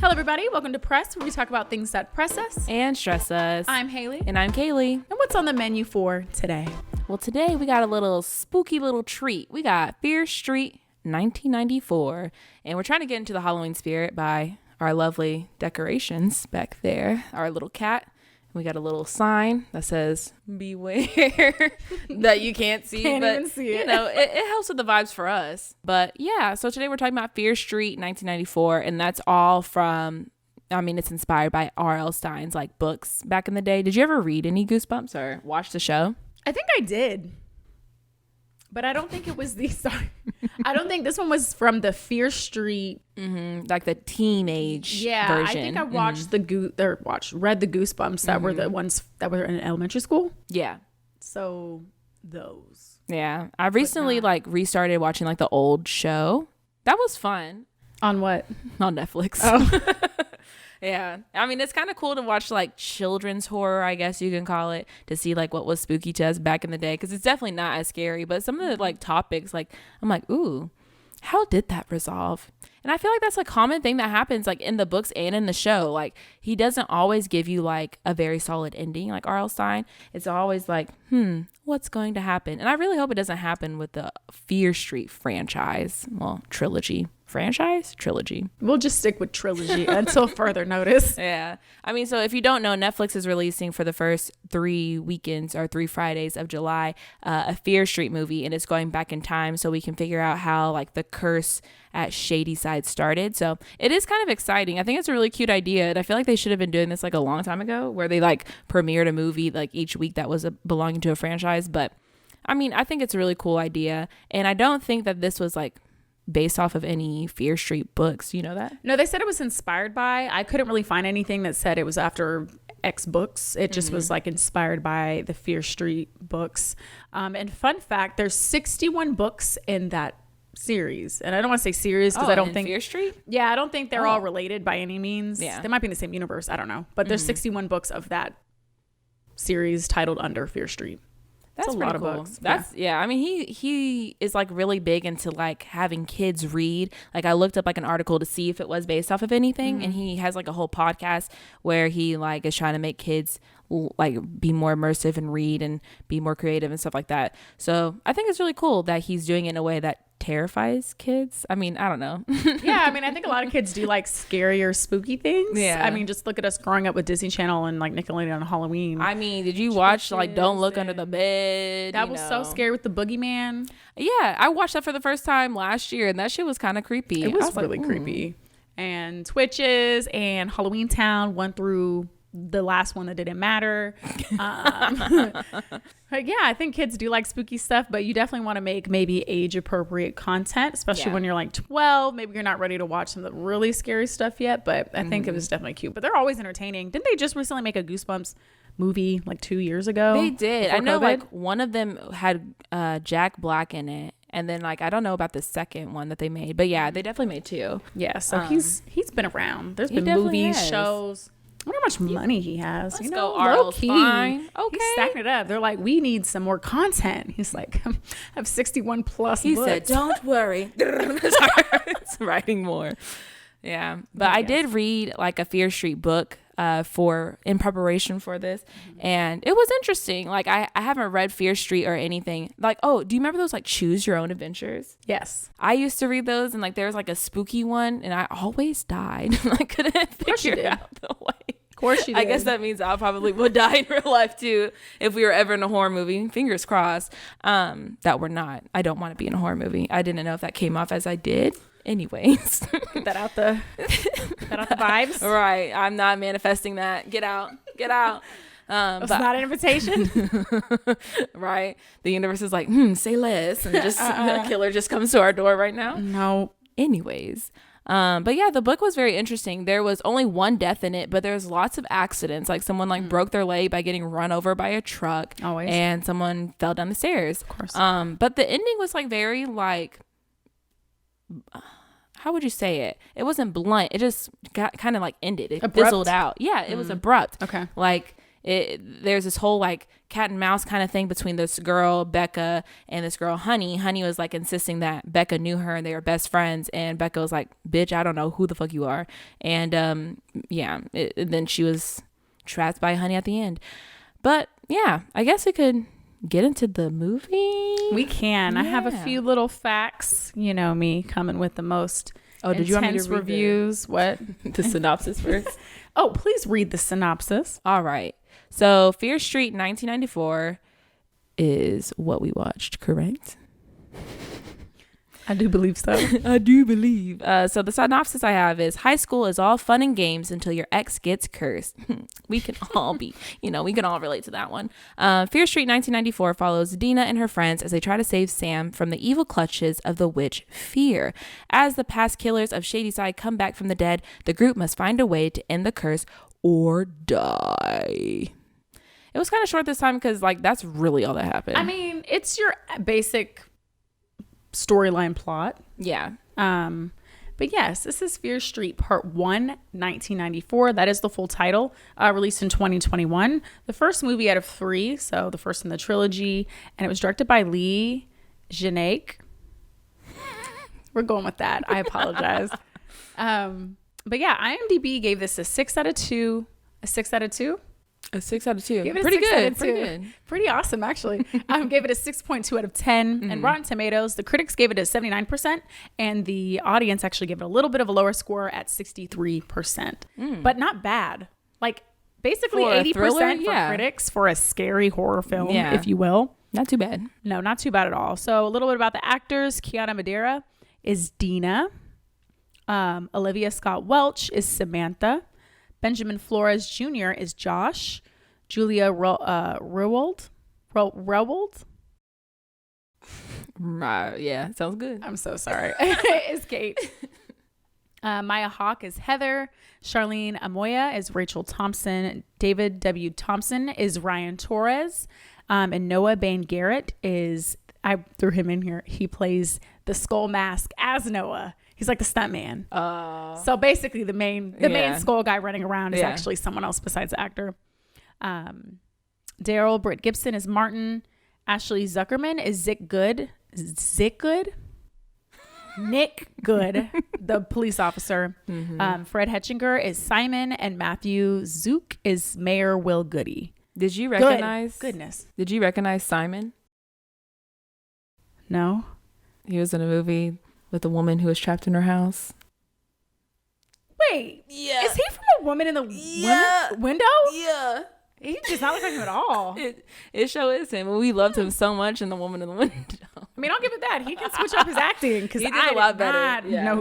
Hello, everybody. Welcome to Press, where we talk about things that press us and stress us. I'm Hayley. And I'm Kayli. And what's on the menu for today? Well, today we got a little spooky little treat. We got Fear Street 1994. And we're trying to get into the Halloween spirit by our lovely decorations back there. Our little cat. We got a little sign that says beware that you can't see. Can't but, even see it. You know, it helps with the vibes for us. But yeah, so today we're talking about Fear Street 1994. And that's all from, I mean, it's inspired by R.L. Stine's like books back in the day. Did you ever read any Goosebumps or watch the show? I think I did. But I don't think it was I don't think this one was from the Fear Street. Mm-hmm. Like the teenage version. I think I watched read the Goosebumps that were the ones that were in elementary school. Yeah. So those. Yeah. I recently restarted watching like the old show. That was fun. On what? On Netflix. Oh. Yeah. I mean, it's kind of cool to watch like children's horror, I guess you can call it, to see like what was spooky to us back in the day. Because it's definitely not as scary. But some of the like topics, like I'm like, ooh, how did that resolve? And I feel like that's a common thing that happens like in the books and in the show. Like he doesn't always give you like a very solid ending like R.L. Stine. It's always like, what's going to happen? And I really hope it doesn't happen with the Fear Street franchise. Well, trilogy. Trilogy. We'll just stick with trilogy until further notice. Yeah. I mean, so if you don't know, Netflix is releasing for the first 3 weekends or 3 Fridays of July a Fear Street movie, and it's going back in time so we can figure out how like the curse at Shadyside started. So it is kind of exciting. I think it's a really cute idea, and I feel like they should have been doing this like a long time ago, where they like premiered a movie like each week that was belonging to a franchise. But I mean, I think it's a really cool idea, and I don't think that this was like based off of any Fear Street books. You know that? No, they said it was inspired by. I couldn't really find anything that said it was after X books. It just was like inspired by the Fear Street books. And fun fact, there's 61 books in that series. And I don't want to say series because I don't think Fear Street. Yeah, I don't think they're all related by any means. Yeah, they might be in the same universe. I don't know. But there's 61 books of that series titled under Fear Street. That's a lot of cool. books. Yeah. I mean, he is like really big into like having kids read. Like I looked up like an article to see if it was based off of anything, and he has like a whole podcast where he like is trying to make kids like be more immersive and read and be more creative and stuff like that. So I think it's really cool that he's doing it in a way that terrifies kids. I mean, I don't know. Yeah, I mean, I think a lot of kids do like scary or spooky things. Yeah. I mean, just look at us growing up with Disney Channel and like Nickelodeon on Halloween. I mean, did you watch like Don't Look Under the Bed? That was so scary with the boogeyman. Yeah, I watched that for the first time last year, and that shit was kind of creepy. It was really creepy. And Twitches and Halloween Town 1 through the last one that didn't matter. But yeah, I think kids do like spooky stuff, but you definitely want to make maybe age appropriate content, especially when you're like 12. Maybe you're not ready to watch some of the really scary stuff yet, but I think it was definitely cute. But they're always entertaining. Didn't they just recently make a Goosebumps movie like 2 years ago? They did. I know COVID? like one of them had Jack Black in it. And then like I don't know about the second one that they made, but yeah, they definitely made 2. Yeah, so he's been around. There's been definitely movies, has. shows. I wonder how much money he has. Let's you know, go, R.L. low key. Stine. Okay. He's stacking it up. They're like, we need some more content. He's like, I have 61 plus He books. said, "Don't worry." It's writing more. Yeah, but I did read like a Fear Street book in preparation for this, and it was interesting. Like I haven't read Fear Street or anything. Like, oh, do you remember those like Choose Your Own Adventures? Yes. I used to read those, and like there was like a spooky one, and I always died. I couldn't figure out the way. Of course you did. I guess that means I probably would die in real life too if we were ever in a horror movie. Fingers crossed that we're not. I don't want to be in a horror movie. I didn't know if that came off as I did. Anyways, Get that out the vibes. Right. I'm not manifesting that. Get out. It's not an invitation. Right. The universe is like, say less, and just the killer just comes to our door right now. No. Anyways. But yeah, the book was very interesting. There was only 1 death in it, but there's lots of accidents. Like someone like broke their leg by getting run over by a truck. Always. And someone fell down the stairs. Of course. But the ending was like very like, how would you say it? It wasn't blunt. It just got kind of like ended. It abrupt? fizzled out. Yeah, it was abrupt. Okay. Like there's this whole like cat and mouse kind of thing between this girl Becca and this girl Honey. Honey was like insisting that Becca knew her and they were best friends, and Becca was like, bitch, I don't know who the fuck you are. And then she was trapped by Honey at the end. But yeah, I guess we could get into the movie. We can. Yeah. I have a few little facts. You know me, coming with the most did you want me to read reviews? What? the synopsis first? Oh, please read the synopsis. All right. So Fear Street 1994 is what we watched, correct? I do believe so. I do believe. So the synopsis I have is: high school is all fun and games until your ex gets cursed. We can all we can all relate to that one. Fear Street 1994 follows Deena and her friends as they try to save Sam from the evil clutches of the witch Fear. As the past killers of Shadyside come back from the dead, the group must find a way to end the curse or die. It was kind of short this time because like that's really all that happened. I mean, it's your basic storyline plot. Yeah. But yes, this is Fear Street Part 1, 1994. That is the full title, released in 2021. The first movie out of 3, so the first in the trilogy, and it was directed by Lee Janek. We're going with that. I apologize. But yeah, IMDb gave this a 6 out of 2. A 6 out of 2? A 6 out of 2. Give it a Pretty 6 good. out of 2. Pretty good. Pretty awesome, actually. Gave it a 6.2 out of 10. And Rotten Tomatoes, the critics gave it a 79%, and the audience actually gave it a little bit of a lower score at 63%. But not bad. Like basically For a 80% thriller? for Yeah. critics for a scary horror film, Yeah. if you will. Not too bad. No, not too bad at all. So a little bit about the actors. Kiana Madeira is Deena. Olivia Scott Welch is Samantha. Benjamin Flores Jr. is Josh. Julia Rewald. Yeah, sounds good. I'm so sorry. Is Kate. Maya Hawke is Heather. Charlene Amoya is Rachel Thompson. David W. Thompson is Ryan Torres. And Noah Bain Garrett is, I threw him in here. He plays the skull mask as Noah. He's like the stuntman. So basically the main skull guy running around is actually someone else besides the actor. Daryl Britt Gibson is Martin. Ashley Zuckerman is Zick Good. Nick Good, the police officer. Fred Hetchinger is Simon, and Matthew Zook is Mayor Will Goody. Did you recognize? Goodness. Did you recognize Simon? No. He was in a movie with a woman who was trapped in her house. Wait. Yeah. Is he from A Woman in the Window? Yeah. He does not look like him at all. It sure is him. We loved him so much in The Woman in the Window. I mean, I'll give it that. He can switch up his acting because He did a lot better. Yeah.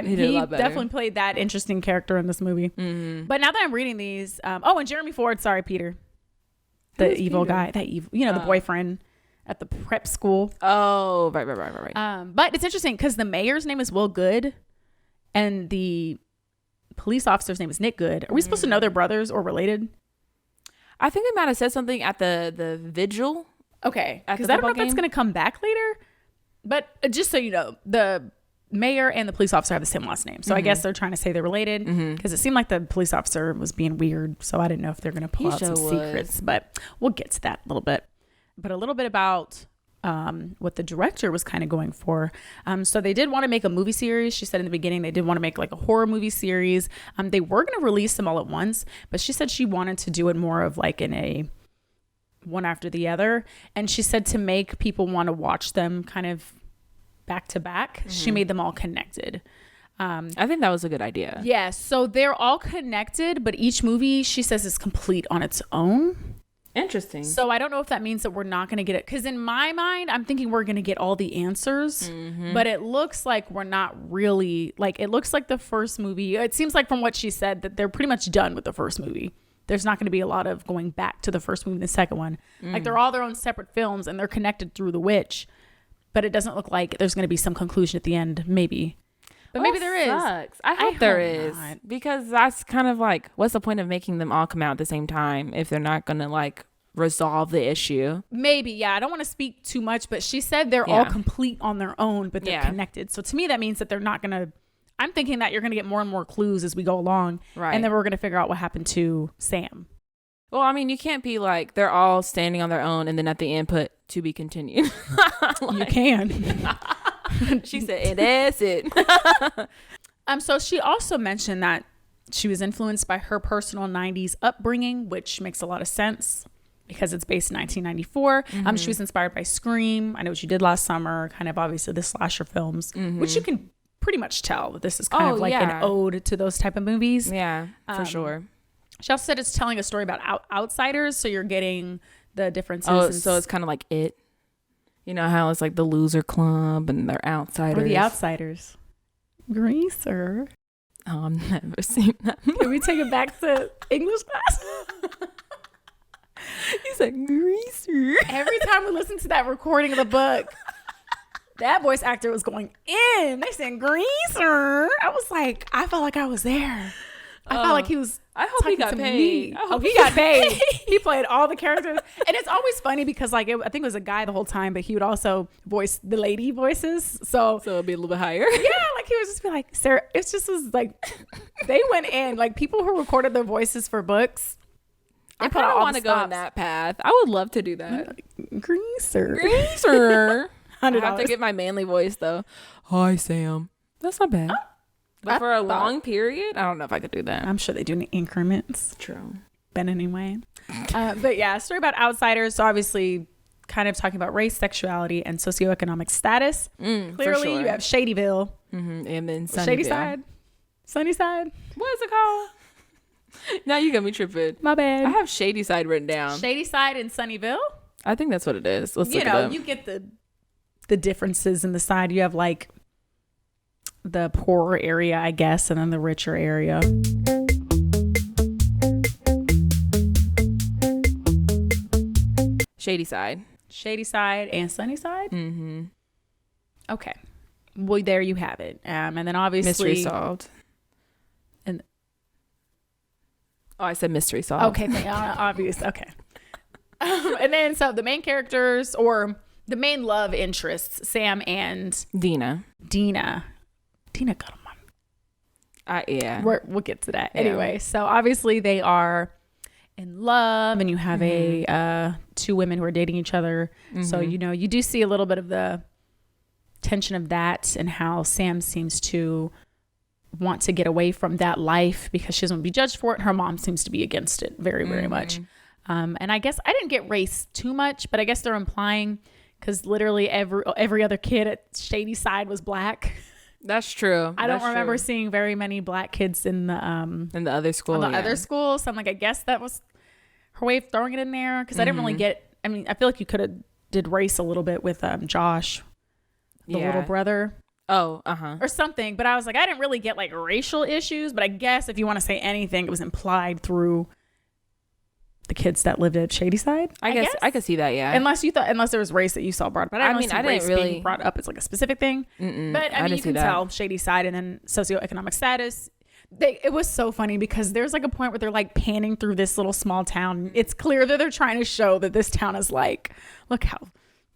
He did a lot better. definitely played that interesting character in this movie. But now that I'm reading these, and Jeremy Ford, sorry, Peter, the evil guy, the boyfriend at the prep school. Oh, right. But it's interesting because the mayor's name is Will Good, and the police officer's name is Nick Good. Are we supposed to know they're brothers or related? I think they might have said something at the vigil. Okay, because I don't know if that's going to come back later. But just so you know, the mayor and the police officer have the same last name. So I guess they're trying to say they're related because it seemed like the police officer was being weird. So I didn't know if they're going to pull out some secrets. But we'll get to that a little bit. But a little bit about what the director was kind of going for. So they did want to make a movie series. She said in the beginning they did want to make like a horror movie series. They were going to release them all at once, but she said she wanted to do it more of like in a one after the other. And she said to make people want to watch them kind of back to back, she made them all connected. I think that was a good idea. Yeah, so they're all connected, but each movie she says is complete on its own. Interesting. So I don't know if that means that we're not going to get it. Because in my mind, I'm thinking we're going to get all the answers. But it looks like we're not really. Like, it looks like the first movie. It seems like from what she said that they're pretty much done with the first movie. There's not going to be a lot of going back to the first movie and the second one. Like, they're all their own separate films and they're connected through the witch. But it doesn't look like there's going to be some conclusion at the end. Maybe. But maybe there is. I hope there is. Not. Because that's kind of like, what's the point of making them all come out at the same time if they're not going to like resolve the issue? Maybe. Yeah. I don't want to speak too much, but she said they're all complete on their own, but they're connected. So to me, that means that they're not going to, I'm thinking that you're going to get more and more clues as we go along. Right. And then we're going to figure out what happened to Sam. Well, I mean, you can't be like they're all standing on their own and then at the end put to be continued. You can. She said, and that's it. So she also mentioned that she was influenced by her personal 90s upbringing, which makes a lot of sense because it's based in 1994. She was inspired by Scream, I Know What You Did Last Summer, kind of obviously the slasher films, which you can pretty much tell that this is kind of like an ode to those type of movies. Yeah, for sure. She also said it's telling a story about outsiders, so you're getting the differences. Oh, so it's kind of like It. You know how it's like the loser club and they're outsiders. Or the outsiders. Greaser. Oh, I've never seen that. Can we take it back to English class? He said Greaser. Every time we listen to that recording of the book, that voice actor was going in. They said Greaser. I was like, I felt like I was there. I felt like he was. I hope he got paid. He got paid. He played all the characters, and it's always funny because like I think it was a guy the whole time, but he would also voice the lady voices. So it'd be a little bit higher. Yeah, like he would just be like, Sarah. It just was like they went in like people who recorded their voices for books. I kind of want to go on that path. I would love to do that. Like, Greaser. I have to get my manly voice though. Hi, Sam. That's not bad. But for a long period, I don't know if I could do that. I'm sure they do in increments. True. But anyway. But yeah, a story about outsiders. So obviously kind of talking about race, sexuality, and socioeconomic status. Clearly, you have Shadyville. And then Shadyside. Sunnyside. What is it called? Now you got me tripping. My bad. I have Shadyside written down. Shadyside and Sunnyvale? I think that's what it is. Let's look it up. You get the differences in the side. You have like the poorer area, I guess, and then the richer area. Shadyside and Sunnyside. Okay, well, there you have it. And then obviously mystery solved. And I said mystery solved. Okay, obvious. Okay. And then so the main characters or the main love interests, Sam and Deena got them. Yeah. We'll get to that. Yeah. Anyway, so obviously they are in love and you have two women who are dating each other. So, you do see a little bit of the tension of that and how Sam seems to want to get away from that life because she doesn't want to be judged for it. Her mom seems to be against it very, very much. And I guess I didn't get race too much, but I guess they're implying because literally every other kid at Shadyside was black. That's true. I don't remember seeing very many black kids in the other school. Other school. So I'm like, I guess that was her way of throwing it in there because I didn't really get. I mean, I feel like you could have did race a little bit with Josh, the little brother. Oh, or something. But I was like, I didn't really get like racial issues. But I guess if you want to say anything, it was implied through the kids that lived at Shadyside. I guess I could see that. Yeah. Unless there was race that you saw brought up. But I didn't really being brought up as like a specific thing. But I mean, you can tell Shadyside and then socioeconomic status. It was so funny because there's like a point where they're like panning through this little small town. It's clear that they're trying to show that this town is like, look how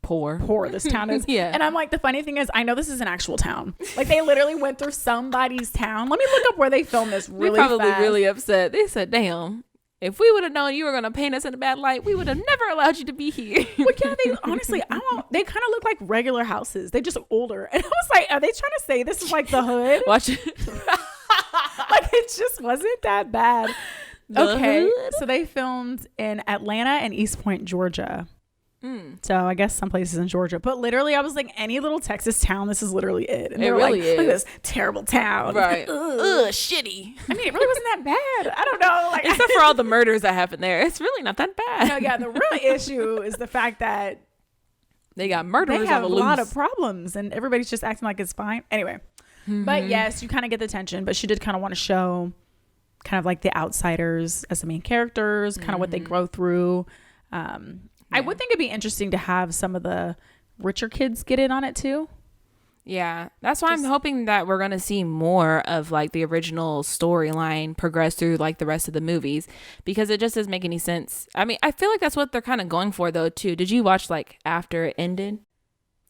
poor this town is. Yeah. And I'm like, the funny thing is, I know this is an actual town. Like they literally went through somebody's town. Let me look up where they filmed this really fast. They're probably really upset. They said, damn. If we would have known you were going to paint us in a bad light, we would have never allowed you to be here. Well, yeah, they honestly, they kind of look like regular houses. They just older. And I was like, are they trying to say this is like the hood? Watch it. Like it just wasn't that bad. Okay. So they filmed in Atlanta and East Point, Georgia. So I guess some places in Georgia, but literally I was like, any little Texas town, this is literally it. And it really is. Look at this terrible town. Right. Ugh, shitty. I mean, it really wasn't that bad. I don't know. Like, except for all the murders that happened there. It's really not that bad. No, yeah. The real issue is the fact that they got murderers they have on the a loose. lot of problems and everybody's just acting like it's fine. Anyway. But yes, you kind of get the tension, but she did kind of want to show kind of like the outsiders as the main characters, kind of what they grow through. I would think it'd be interesting to have some of the richer kids get in on it too. Yeah, that's why I'm hoping that we're going to see more of like the original storyline progress through like the rest of the movies, because it just doesn't make any sense. I mean, I feel like that's what they're kind of going for though too. Did you watch like after it ended?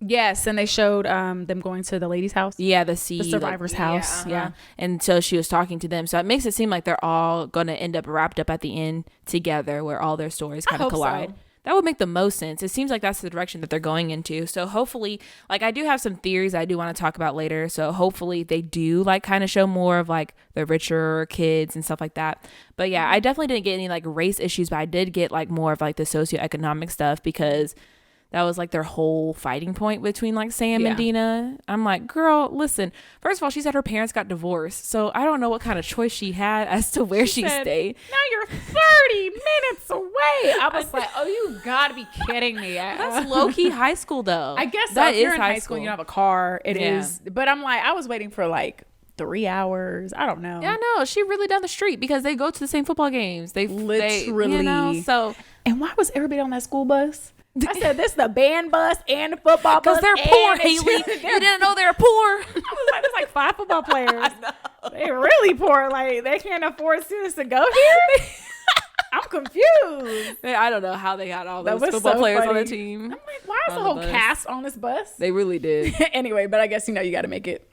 Yes, and they showed them going to the lady's house. Yeah, the survivor's house. Yeah. And so she was talking to them. So it makes it seem like they're all going to end up wrapped up at the end together, where all their stories kind of collide. So. That would make the most sense. It seems like that's the direction that they're going into. So hopefully, like, I do have some theories I do want to talk about later. So hopefully they do like kind of show more of like the richer kids and stuff like that. But yeah, I definitely didn't get any like race issues, but I did get like more of like the socioeconomic stuff, because that was like their whole fighting point between like Sam and Deena. I'm like, girl, listen. First of all, she said her parents got divorced. So I don't know what kind of choice she had as to where she stayed. Now you're 30 minutes away. I was like, oh, you gotta be kidding me. That's low-key high school though. I guess that is you're in high school. You don't have a car. It is. But I'm like, I was waiting for like 3 hours. I don't know. Yeah, no, she really down the street, because they go to the same football games. They literally, you know, so. And why was everybody on that school bus? I said, this is the band bus and the football bus. Because they're poor, Hayley. You didn't know they were poor. I was like, there's like 5 football players. They're really poor. Like, they can't afford students to go here. I'm confused. I don't know how they got all those football players on the team. I'm like, why is the whole cast on this bus? They really did. Anyway, but I guess, you got to make it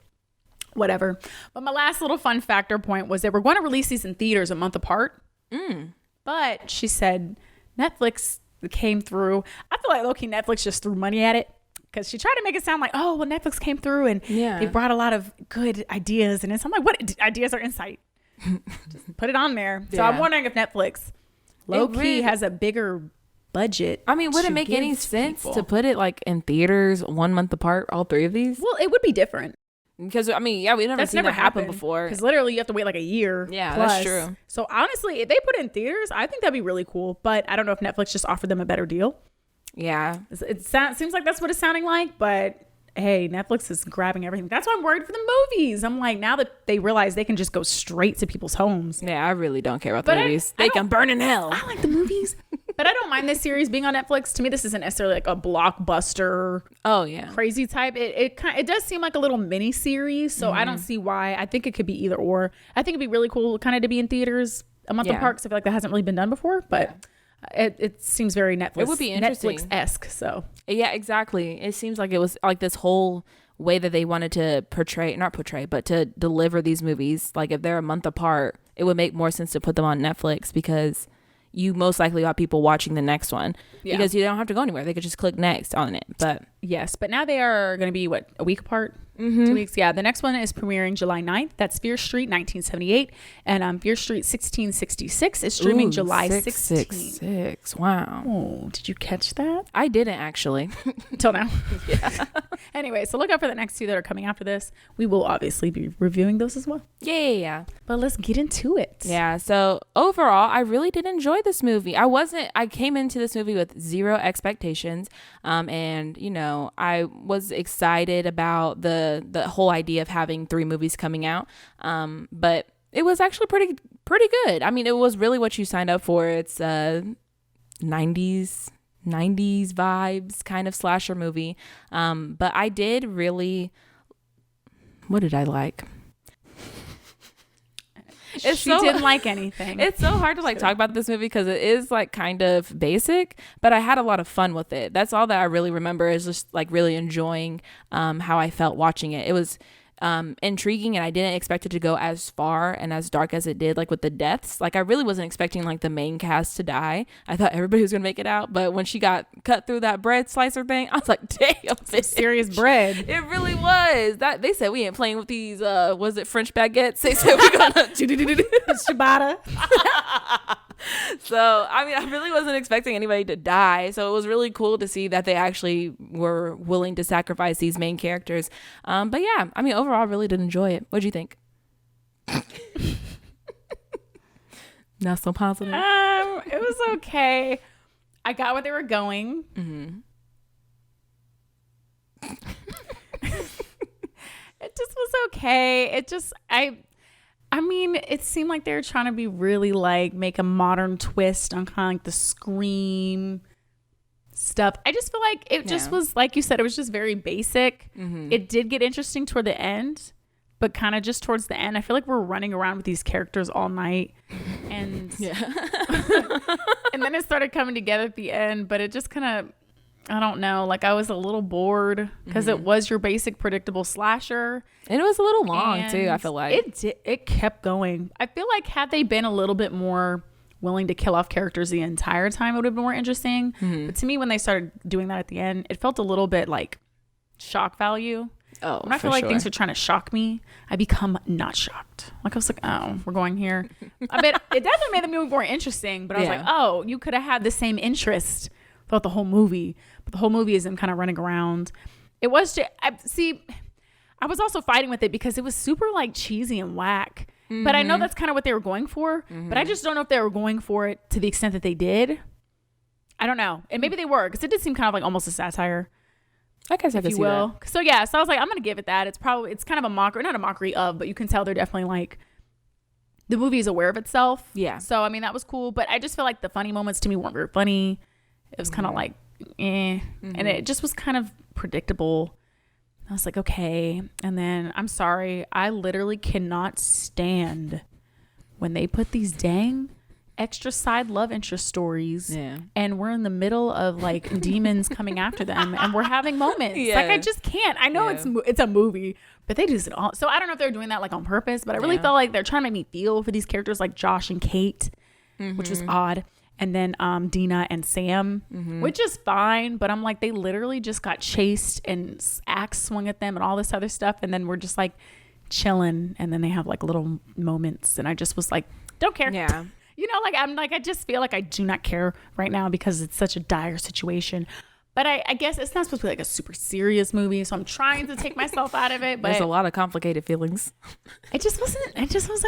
whatever. But my last little fun factor point was they were going to release these in theaters a month apart. But she said Netflix came through. I feel like low-key Netflix just threw money at it, because she tried to make it sound like, oh, well, Netflix came through and they brought a lot of good ideas. And I'm like, what ideas are in sight? Just put it on there. So I'm wondering if Netflix low-key has a bigger budget. I mean, would it make any sense to put it like in theaters 1 month apart, all 3 of these? Well, it would be different. Because, I mean, yeah, we've never seen that happen before. Because literally you have to wait like a year. Yeah, plus. That's true. So honestly, if they put it in theaters, I think that'd be really cool. But I don't know if Netflix just offered them a better deal. Yeah. It seems like that's what it's sounding like. But hey, Netflix is grabbing everything. That's why I'm worried for the movies. I'm like, now that they realize they can just go straight to people's homes. Yeah, I really don't care about the movies. They can burn in hell. I like the movies. But I don't mind this series being on Netflix. To me, this isn't necessarily like a blockbuster. Oh yeah, crazy type. It does seem like a little mini series. So I don't see why. I think it could be either or. I think it'd be really cool, kind of, to be in theaters a month apart. Because I feel like that hasn't really been done before. But it seems very Netflix. It would be interesting. Netflix-esque. So yeah, exactly. It seems like it was like this whole way that they wanted to not portray, but to deliver these movies. Like if they're a month apart, it would make more sense to put them on Netflix, because you most likely got people watching the next one, because you don't have to go anywhere. They could just click next on it. But yes, but now they are going to be a week apart? 2 weeks. Yeah. The next one is premiering July 9th. That's Fear Street 1978. And Fear Street 1666 is streaming July 16th. Wow. Oh, did you catch that? I didn't actually. Until now. Yeah. Anyway, so look out for the next 2 that are coming after this. We will obviously be reviewing those as well. Yeah. But let's get into it. Yeah. So overall, I really did enjoy this movie. I came into this movie with 0 expectations. And I was excited about the whole idea of having 3 movies coming out. But it was actually pretty good. I mean, it was really what you signed up for. It's 90s vibes kind of slasher movie. But I did really, what did I like? She didn't like anything. It's so hard to talk about this movie, because it is kind of basic, but I had a lot of fun with it. That's all that I really remember, is just really enjoying how I felt watching it. It was intriguing, and I didn't expect it to go as far and as dark as it did, with the deaths. I really wasn't expecting the main cast to die. I thought everybody was gonna make it out, but when she got cut through that bread slicer thing, I was like, damn, serious bread. It really was. That they said we ain't playing with these was it French baguettes? They said we're gonna ciabatta. So I mean, I really wasn't expecting anybody to die, so it was really cool to see that they actually were willing to sacrifice these main characters. But yeah, I mean, overall I really did enjoy it. What'd you think? Not so positive. It was okay. I got where they were going. It just was okay. I mean, it seemed like they were trying to be really make a modern twist on kind of the Scream stuff. I just feel like it just was, like you said, it was just very basic. It did get interesting toward the end, but kind of just towards the end, I feel like we're running around with these characters all night, and and then it started coming together at the end, but it just kind of, I don't know. Like, I was a little bored because it was your basic predictable slasher. And it was a little long too, I feel like. It kept going. I feel like had they been a little bit more willing to kill off characters the entire time, it would have been more interesting. But to me, when they started doing that at the end, it felt a little bit like shock value. Oh, when I feel like things are trying to shock me, I become not shocked. Like, I was like, oh, we're going here. I bet it definitely made the movie more interesting, but I was like, oh, you could have had the same interest throughout the whole movie, but the whole movie is them kind of running around. It was just, I was also fighting with it because it was super like cheesy and whack. But I know that's kind of what they were going for, but I just don't know if they were going for it to the extent that they did. I don't know. And maybe they were, because it did seem kind of like almost a satire. I guess I could see that. So yeah, so I was like, I'm gonna give it that. It's kind of a mockery, not a mockery of, but you can tell they're definitely like, the movie is aware of itself. Yeah. So I mean, that was cool, but I just feel like the funny moments to me weren't very funny. It was kind of like, and it just was kind of predictable. I was like, okay. And then I'm sorry, I literally cannot stand when they put these dang extra side love interest stories and we're in the middle of like demons coming after them and we're having moments. Like, I just can't. I know it's a movie, but they just all. So I don't know if they're doing that like on purpose, but I really felt like they're trying to make me feel for these characters like Josh and Kate, which was odd. And then Deena and Sam, which is fine, but I'm like, they literally just got chased and axe swung at them and all this other stuff, and then we're just like chilling, and then they have like little moments, and I just was like, don't care. Yeah. You know, like, I'm like, I just feel like I do not care right now because it's such a dire situation. But I guess it's not supposed to be like a super serious movie, so I'm trying to take myself out of it. But there's a lot of complicated feelings. It just was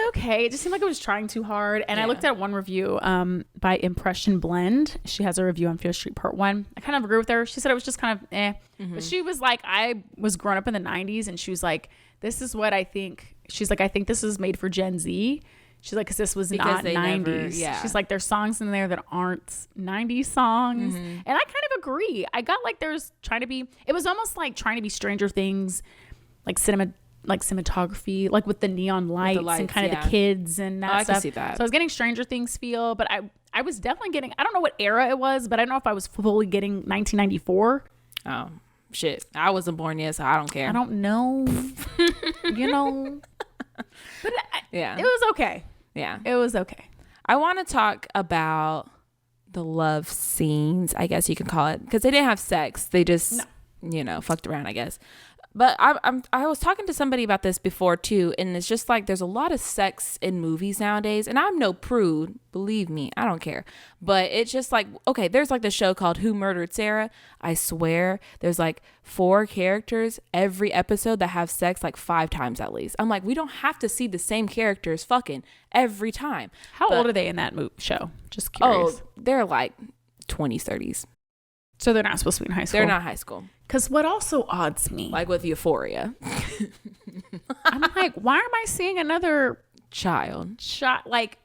okay. It just seemed like it was trying too hard. And I looked at one review by Impression Blend. She has a review on Fear Street Part 1. I kind of agree with her. She said it was just kind of But she was like, I was growing up in the 90s, and she was like, this is what I think. She's like, I think this is made for Gen Z. She's like, because this was not 90s. She's like, there's songs in there that aren't 90s songs. And I kind of agree. I got like, there's trying to be, it was almost like trying to be Stranger Things, like cinematography, like with the neon lights and kind of the kids and that stuff. I can see that. So I was getting Stranger Things feel, but I was definitely getting, I don't know what era it was, but I don't know if I was fully getting 1994. Oh, shit. I wasn't born yet, so I don't care. I don't know. You know. But it was okay. Yeah. It was okay. I want to talk about the love scenes, I guess you can call it, because they didn't have sex. They just, fucked around, I guess. But I was talking to somebody about this before too, and it's just like there's a lot of sex in movies nowadays, and I'm no prude, believe me, I don't care. But it's just like, okay, there's like the show called Who Murdered Sarah. I swear there's like 4 characters every episode that have sex like 5 times at least. I'm like, we don't have to see the same characters fucking every time. How old are they in that show? Just curious. Oh, they're like 20s, 30s. So they're not supposed to be in high school? They're not high school. Because what also odds me, like with Euphoria, I'm like, why am I seeing another child? Like,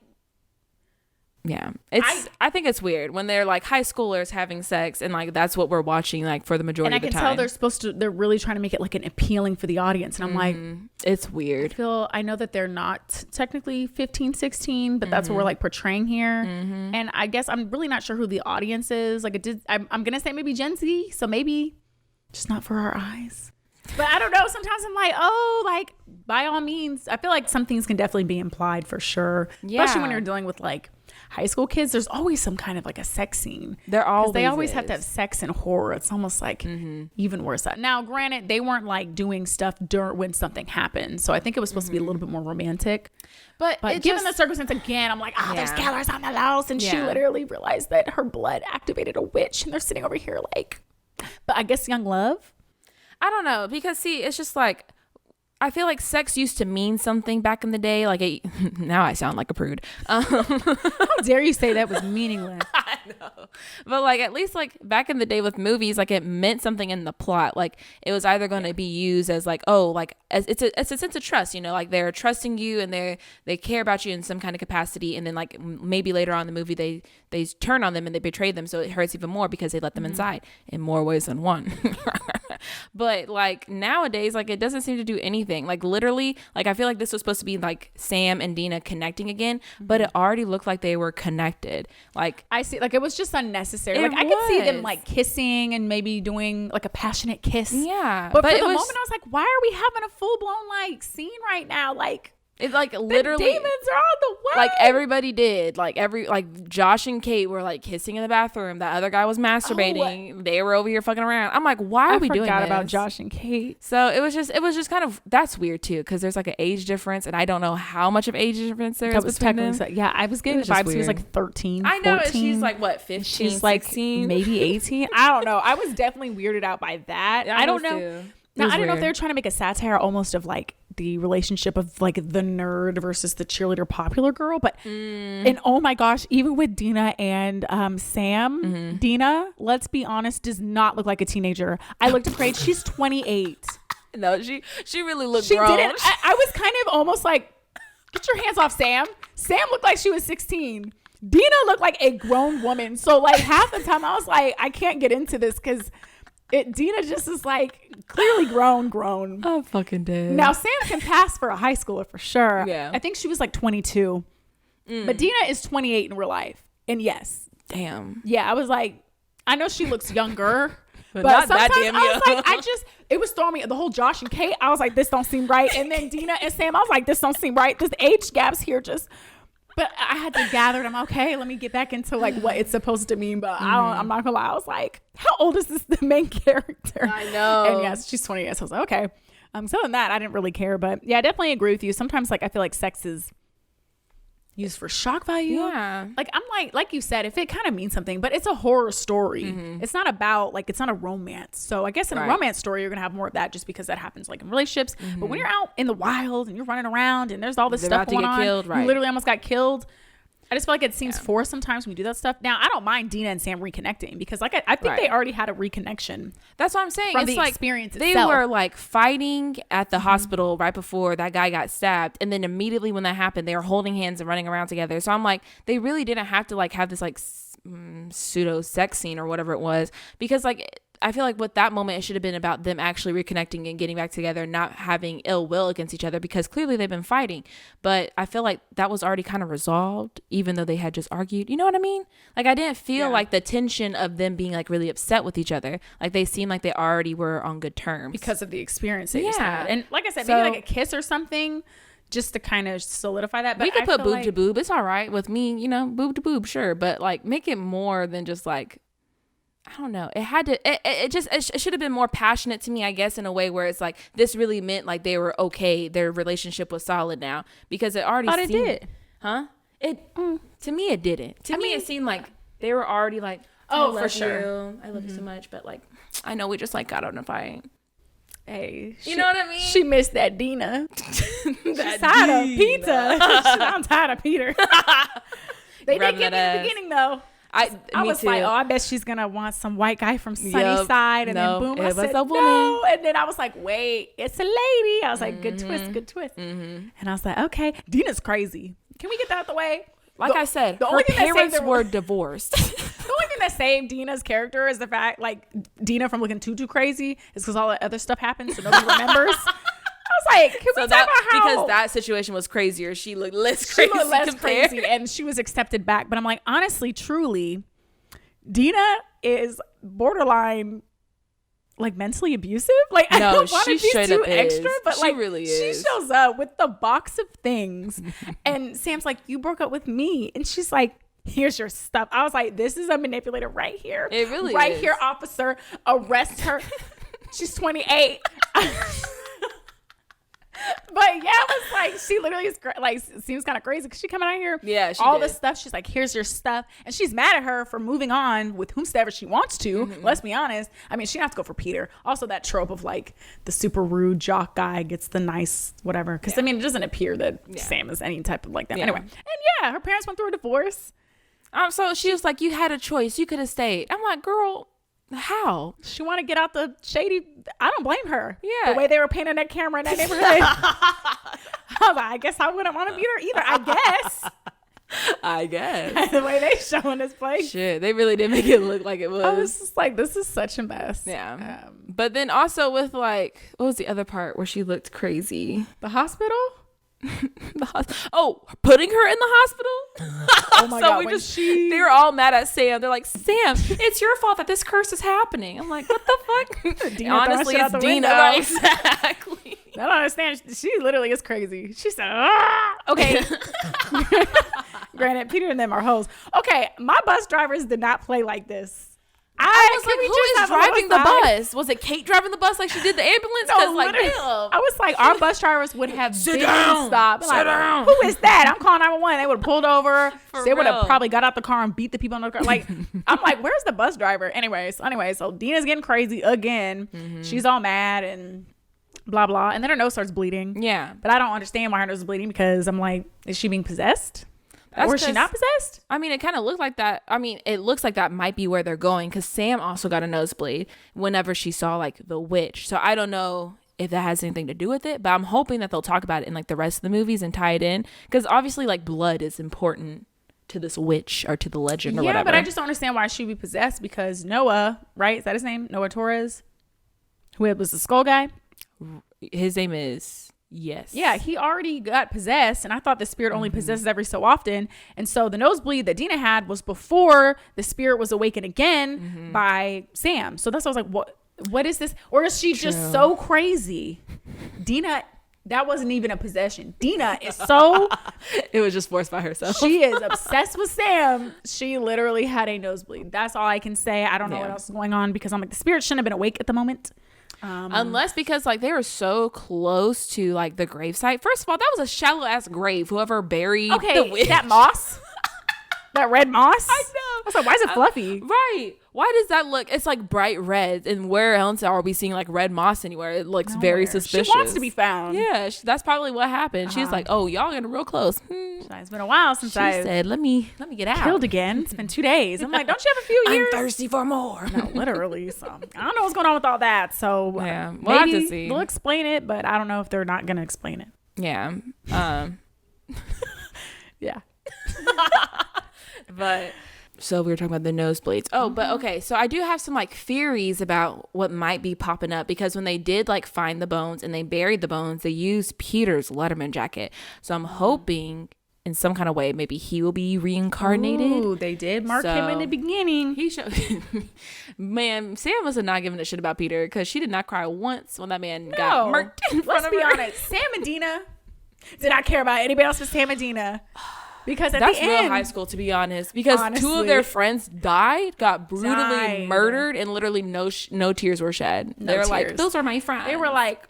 yeah, I think it's weird when they're like high schoolers having sex, and like that's what we're watching like for the majority of the time. And I can tell they're really trying to make it like an appealing for the audience, and I'm like, it's weird. I know that they're not technically 15, 16, but that's what we're like portraying here. And I guess I'm really not sure who the audience is. Like, I'm gonna say maybe Gen Z, so maybe just not for our eyes. But I don't know. Sometimes I'm like, oh, like, by all means. I feel like some things can definitely be implied for sure. Yeah. Especially when you're dealing with like high school kids. There's always some kind of like a sex scene. They always have to have sex and horror. It's almost like even worse. Now, granted, they weren't like doing stuff when something happened. So I think it was supposed to be a little bit more romantic. But given the circumstance, again, I'm like, there's killers on the loose. And she literally realized that her blood activated a witch. And they're sitting over here like, but I guess young love. I don't know, because see, it's just like, I feel like sex used to mean something back in the day. Like, now I sound like a prude. How dare you say that was meaningless? I know. But like, at least like back in the day with movies, like it meant something in the plot. Like it was either going to be used as like, oh, like it's a sense of trust, like they're trusting you and they care about you in some kind of capacity. And then like maybe later on in the movie, they turn on them and they betray them. So it hurts even more because they let them inside in more ways than one. But like nowadays, like it doesn't seem to do anything. Like literally, like I feel like this was supposed to be like Sam and Deena connecting again, but it already looked like they were connected. Like I see, like it was just unnecessary. Like I could see them like kissing and maybe doing like a passionate kiss. Yeah. But for the moment I was like, why are we having a full blown like scene right now? Like it's like literally the demons are on the way. Like everybody did. Like Josh and Kate were like kissing in the bathroom. That other guy was masturbating. They were over here fucking around. I'm like, why are we doing this? I forgot about Josh and Kate. So it was just kind of, that's weird too, because there's like an age difference, and I don't know how much of age difference there is between them. Yeah, I was getting the vibes. He was like 13, I know, 14. And she's like what, 15, she's 16? Like maybe 18. I don't know. I was definitely weirded out by that. I don't know. Too. Now, I don't know if they're trying to make a satire almost of like the relationship of like the nerd versus the cheerleader popular girl. But and oh my gosh, even with Deena and Sam, Deena, let's be honest, does not look like a teenager. I looked at her age. She's 28. No, she really looked grown. Didn't. I was kind of almost like, get your hands off Sam. Sam looked like she was 16. Deena looked like a grown woman. So like half the time I was like, I can't get into this because Deena just is like clearly grown. I'm fucking dead. Now Sam can pass for a high schooler for sure. Yeah. I think she was like 22. But Deena is 28 in real life. And yes. Damn. Yeah, I was like, I know she looks younger. but not sometimes that damn young. I was like, it was throwing me, the whole Josh and Kate. I was like, this don't seem right. And then Deena and Sam, I was like, this don't seem right. This age gaps here just... But I had to gather them. Okay, let me get back into like what it's supposed to mean. But I'm not gonna lie. I was like, how old is this the main character? I know. And yes, she's 28. So I was like, okay. So than that, I didn't really care. But yeah, I definitely agree with you. Sometimes like I feel like sex is used for shock value. Yeah. Like I'm like you said, if it kind of means something, but it's a horror story. It's not about like, it's not a romance. So I guess in a romance story, you're gonna have more of that just because that happens like in relationships. But when you're out in the wild and you're running around and there's all this stuff going on, killed, you literally almost got killed. I just feel like it seems forced sometimes when you do that stuff. Now, I don't mind Deena and Sam reconnecting because like I think they already had a reconnection. That's what I'm saying. From it's the like experience they itself. were like fighting at the hospital right before that guy got stabbed, and then immediately when that happened, they were holding hands and running around together. So I'm like, they really didn't have to like have this like pseudo sex scene or whatever it was, because like I feel like with that moment, it should have been about them actually reconnecting and getting back together, not having ill will against each other, because clearly they've been fighting. But I feel like that was already kind of resolved, even though they had just argued. You know what I mean? Like I didn't feel like the tension of them being like really upset with each other. Like they seemed like they already were on good terms because of the experience they just had. And like I said, maybe like a kiss or something, just to kind of solidify that. But we could put boob to boob. It's all right with me, you know, boob to boob, sure. But like make it more than just like, I don't know. It had to, it should have been more passionate to me, I guess, in a way where it's like, this really meant like they were okay. Their relationship was solid now, because it already seemed, it did. Huh? To me, it didn't. To me, it seemed like they were already like, oh, for sure. I love you so much. But like, I know we just like got on a fight. Hey, you know what I mean? She missed that Deena. She's tired of Peter. I'm tired of Peter. They did get me in the beginning though. I was like, oh, I bet she's gonna want some white guy from Sunnyside, and then boom, I said no, and then I was like, wait, it's a lady. I was like, good twist, and I was like, okay, Deena's crazy. Can we get that out the way? Like I said, her parents were divorced. The only thing that saved Deena's character is the fact, like, Deena from looking too crazy is because all that other stuff happened, so nobody remembers. I was like, can we talk about how... Because that situation was crazier, she looked less crazy. She looked less crazy, and she was accepted back. But I'm like, honestly, truly, Deena is borderline, like, mentally abusive. Like, I don't want to be too extra, but she like, really is. She shows up with the box of things, and Sam's like, you broke up with me, and she's like, here's your stuff. I was like, this is a manipulator right here. It really right is. Here, officer, arrest her. She's 28. But yeah, it was like, she literally is like, seems kind of crazy because she coming out here. Yeah, all this stuff. She's like, here's your stuff. And she's mad at her for moving on with whomsoever she wants to. Let's be honest. I mean, she didn't have to go for Peter. Also, that trope of like the super rude jock guy gets the nice whatever. Because I mean, it doesn't appear that Sam is any type of like that. Anyway. And yeah, her parents went through a divorce. So she was like, you had a choice. You could have stayed. I'm like, girl, how? She want to get out the shady. I don't blame her. Yeah. The way they were painting that camera in that neighborhood. I was like, I guess I wouldn't want to be there either. I guess. I guess. The way they showing this place. Shit, they really did make it look like it was. I was just like, this is such a mess. Yeah. But then also with like, what was the other part where she looked crazy? The hospital? Putting her in the hospital. Oh my god! They were all mad at Sam. They're like, Sam, it's your fault that this curse is happening. I'm like, what the fuck? Deena honestly, it's Deena. Right? Exactly. I don't understand. She literally is crazy. She said, ah! Okay. Granted, Peter and them are hoes. Okay, my bus drivers did not play like this. I was like, who is driving the bus? Was it Kate driving the bus like she did the ambulance? No, like, damn. I was like, our bus drivers would have Sit down. Sit down. Who is that? I'm calling 911. They would have pulled over. They would have probably got out the car and beat the people in the car. Like, I'm like, where's the bus driver? Anyway, so Deena's getting crazy again. Mm-hmm. She's all mad and blah, blah. And then her nose starts bleeding. Yeah. But I don't understand why her nose is bleeding because I'm like, is she being possessed? Or is she not possessed? I mean, it kind of looked like that. I mean, it looks like that might be where they're going because Sam also got a nosebleed whenever she saw like the witch. So I don't know if that has anything to do with it, but I'm hoping that they'll talk about it in like the rest of the movies and tie it in because obviously like blood is important to this witch or to the legend or whatever. Yeah, but I just don't understand why she'd be possessed because Noah, right? Is that his name? Noah Torres, who was the skull guy? His name is... Yes. Yeah, he already got possessed, and I thought the spirit only possesses every so often. And so the nosebleed that Deena had was before the spirit was awakened again by Sam. So that's why I was like, what is this? Or is she just so crazy? Deena, that wasn't even a possession. Deena is so... It was just forced by herself. She is obsessed with Sam. She literally had a nosebleed. That's all I can say. I don't know what else is going on because I'm like, the spirit shouldn't have been awake at the moment. Unless because like they were so close to like the gravesite. First of all, that was a shallow ass grave. Whoever buried the witch. That moss, that red moss. I know. I was like, why is it fluffy? Right. Why does that look? It's like bright red. And where else are we seeing like red moss anywhere? It looks very suspicious. She wants to be found. Yeah, that's probably what happened. She's like, oh, y'all getting real close. It's been a while since I said, let me get out. Killed again. It's been 2 days. I'm like, don't you have a few years? I'm thirsty for more. No, literally. So I don't know what's going on with all that. So yeah, we'll have to see. They'll explain it, but I don't know if they're not going to explain it. Yeah. Yeah. But so we were talking about the nosebleeds. But okay, so I do have some like theories about what might be popping up because when they did like find the bones and they buried the bones, they used Peter's Letterman jacket. So I'm hoping in some kind of way maybe he will be reincarnated. Ooh, they did mark him in the beginning. He showed. Man, Sam must have not given a shit about Peter because she did not cry once when that man got murked in front of her. Let's be honest, Sam and Deena did not care about anybody else but Sam and Deena. Because at that's the end, real high school, to be honest. Because two of their friends got brutally murdered, and literally no tears were shed. They were like, "Those are my friends." They were like,